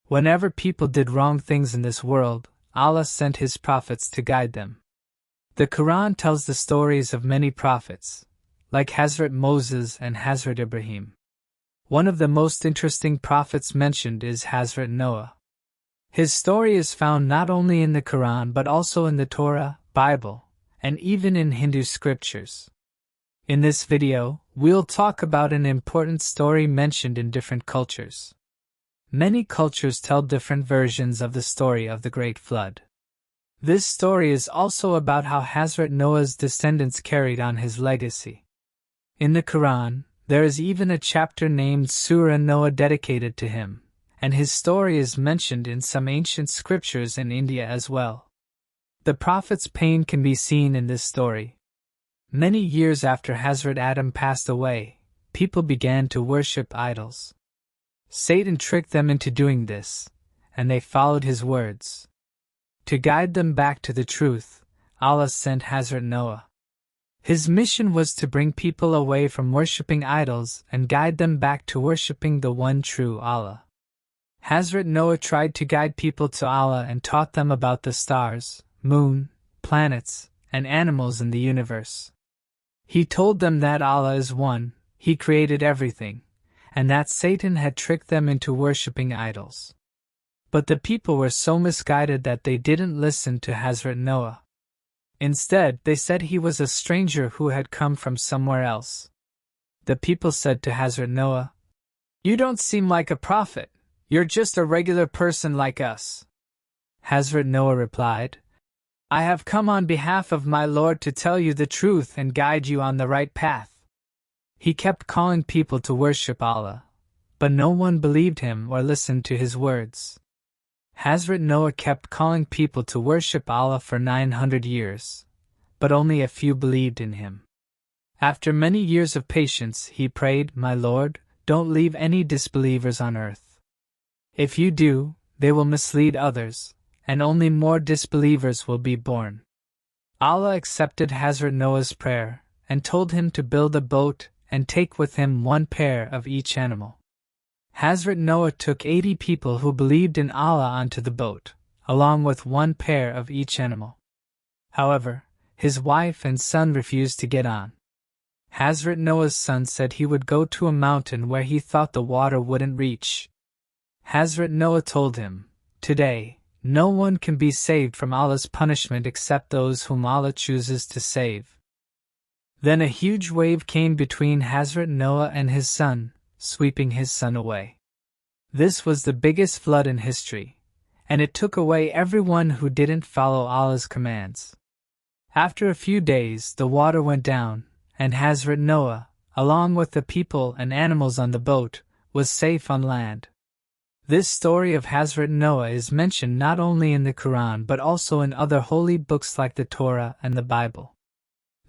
Whenever people did wrong things in this world, Allah sent His prophets to guide them. The Quran tells the stories of many prophets, like Hazrat Moses and Hazrat Ibrahim. One of the most interesting prophets mentioned is Hazrat Noah. His story is found not only in the Quran but also in the Torah, Bible, and even in Hindu scriptures. In this video, we'll talk about an important story mentioned in different cultures. Many cultures tell different versions of the story of the Great Flood. This story is also about how Hazrat Noah's descendants carried on his legacy. In the Quran, there is even a chapter named Surah Noah dedicated to him, and his story is mentioned in some ancient scriptures in India as well. The Prophet's pain can be seen in this story. Many years after Hazrat Adam passed away, people began to worship idols. Satan tricked them into doing this, and they followed his words. To guide them back to the truth, Allah sent Hazrat Noah. His mission was to bring people away from worshipping idols and guide them back to worshipping the one true Allah. Hazrat Noah tried to guide people to Allah and taught them about the stars, moon, planets, and animals in the universe. He told them that Allah is one, He created everything, and that Satan had tricked them into worshipping idols. But the people were so misguided that they didn't listen to Hazrat Noah. Instead, they said he was a stranger who had come from somewhere else. The people said to Hazrat Noah, "You don't seem like a prophet. You're just a regular person like us." Hazrat Noah replied, "I have come on behalf of my Lord to tell you the truth and guide you on the right path." He kept calling people to worship Allah, but no one believed him or listened to his words. Hazrat Noah kept calling people to worship Allah for 900 years, but only a few believed in him. After many years of patience, he prayed, "My Lord, don't leave any disbelievers on earth. If you do, they will mislead others, and only more disbelievers will be born." Allah accepted Hazrat Noah's prayer and told him to build a boat and take with him one pair of each animal. Hazrat Noah took 80 people who believed in Allah onto the boat, along with one pair of each animal. However, his wife and son refused to get on. Hazrat Noah's son said he would go to a mountain where he thought the water wouldn't reach. Hazrat Noah told him, "Today, no one can be saved from Allah's punishment except those whom Allah chooses to save." Then a huge wave came between Hazrat Noah and his son, sweeping his son away. This was the biggest flood in history, and it took away everyone who didn't follow Allah's commands. After a few days, the water went down, and Hazrat Noah, along with the people and animals on the boat, was safe on land. This story of Hazrat Noah is mentioned not only in the Quran but also in other holy books like the Torah and the Bible.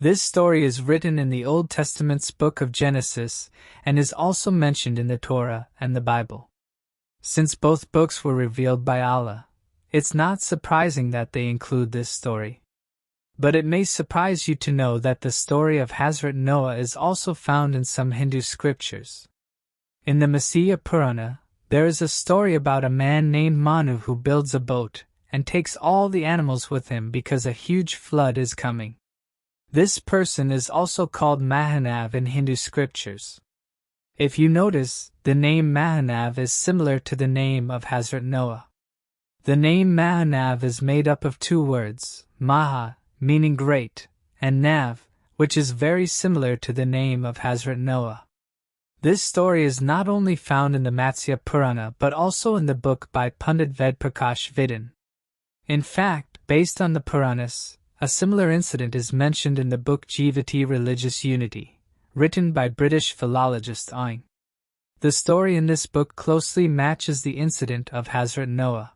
This story is written in the Old Testament's book of Genesis and is also mentioned in the Torah and the Bible. Since both books were revealed by Allah, it's not surprising that they include this story. But it may surprise you to know that the story of Hazrat Noah is also found in some Hindu scriptures. In the Messiah Purana, there is a story about a man named Manu who builds a boat and takes all the animals with him because a huge flood is coming. This person is also called Mahanav in Hindu scriptures. If you notice, the name Mahanav is similar to the name of Hazrat Noah. The name Mahanav is made up of two words, Maha, meaning great, and Nav, which is very similar to the name of Hazrat Noah. This story is not only found in the Matsya Purana but also in the book by Pandit Ved Prakash Vidin. In fact, based on the Puranas, a similar incident is mentioned in the book Jivati Religious Unity, written by British philologist Ing. The story in this book closely matches the incident of Hazrat Noah.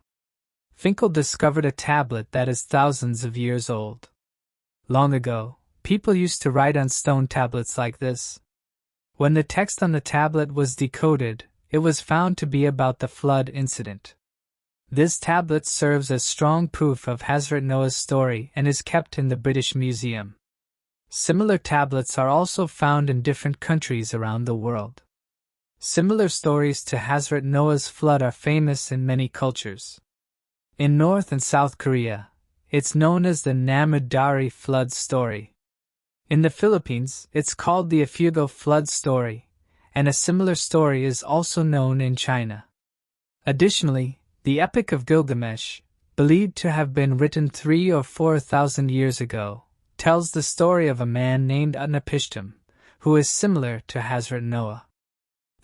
Finkel discovered a tablet that is thousands of years old. Long ago, people used to write on stone tablets like this. When the text on the tablet was decoded, it was found to be about the flood incident. This tablet serves as strong proof of Hazrat Noah's story and is kept in the British Museum. Similar tablets are also found in different countries around the world. Similar stories to Hazrat Noah's flood are famous in many cultures. In North and South Korea, it's known as the Namudari flood story. In the Philippines, it's called the Ifugao flood story, and a similar story is also known in China. Additionally, the Epic of Gilgamesh, believed to have been written 3,000 or 4,000 years ago, tells the story of a man named Utnapishtim, who is similar to Hazrat Noah.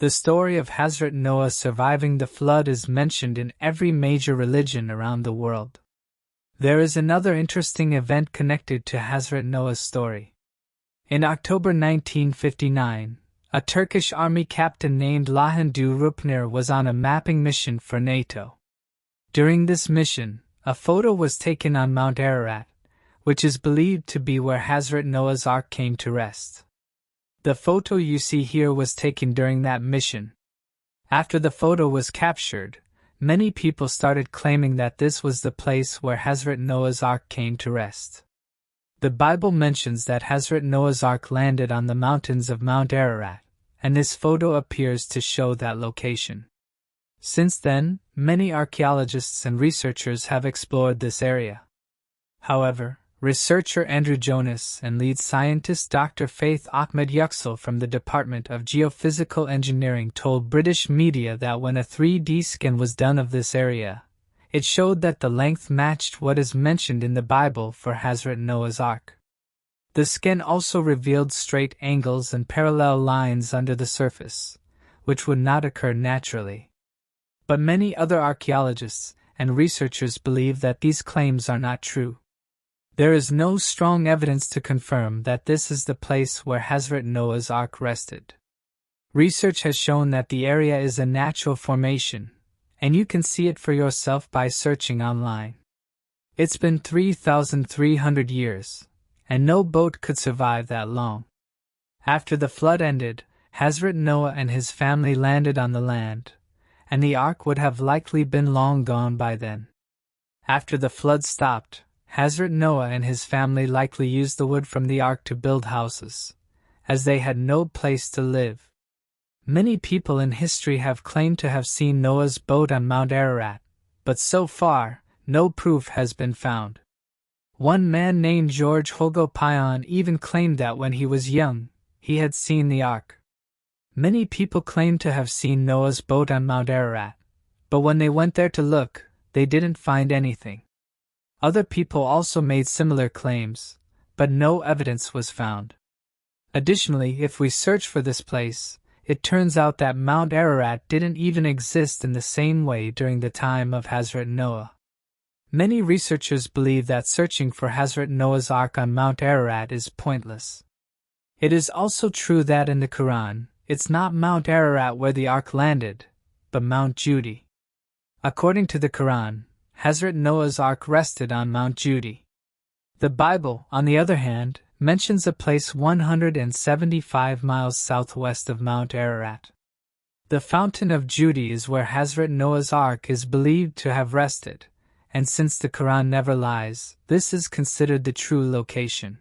The story of Hazrat Noah surviving the flood is mentioned in every major religion around the world. There is another interesting event connected to Hazrat Noah's story. In October 1959, a Turkish army captain named Lahandu Rupner was on a mapping mission for NATO. During this mission, a photo was taken on Mount Ararat, which is believed to be where Hazrat Noah's Ark came to rest. The photo you see here was taken during that mission. After the photo was captured, many people started claiming that this was the place where Hazrat Noah's Ark came to rest. The Bible mentions that Hazrat Noah's Ark landed on the mountains of Mount Ararat, and this photo appears to show that location. Since then, many archaeologists and researchers have explored this area. However, researcher Andrew Jonas and lead scientist Dr. Faith Ahmed Yuxel from the Department of Geophysical Engineering told British media that when a 3D scan was done of this area, it showed that the length matched what is mentioned in the Bible for Hazrat Noah's Ark. The scan also revealed straight angles and parallel lines under the surface, which would not occur naturally. But many other archaeologists and researchers believe that these claims are not true. There is no strong evidence to confirm that this is the place where Hazrat Noah's Ark rested. Research has shown that the area is a natural formation, and you can see it for yourself by searching online. It's been 3,300 years, and no boat could survive that long. After the flood ended, Hazrat Noah and his family landed on the land, and the Ark would have likely been long gone by then. After the flood stopped, Hazrat Noah and his family likely used the wood from the Ark to build houses, as they had no place to live. Many people in history have claimed to have seen Noah's boat on Mount Ararat, but so far, no proof has been found. One man named George Hugo Pion even claimed that when he was young, he had seen the Ark. Many people claim to have seen Noah's boat on Mount Ararat, but when they went there to look, they didn't find anything. Other people also made similar claims, but no evidence was found. Additionally, if we search for this place, it turns out that Mount Ararat didn't even exist in the same way during the time of Hazrat Noah. Many researchers believe that searching for Hazrat Noah's Ark on Mount Ararat is pointless. It is also true that in the Quran, it's not Mount Ararat where the Ark landed, but Mount Judi. According to the Quran, Hazrat Noah's Ark rested on Mount Judi. The Bible, on the other hand, mentions a place 175 miles southwest of Mount Ararat. The Fountain of Judi is where Hazrat Noah's Ark is believed to have rested, and since the Quran never lies, this is considered the true location.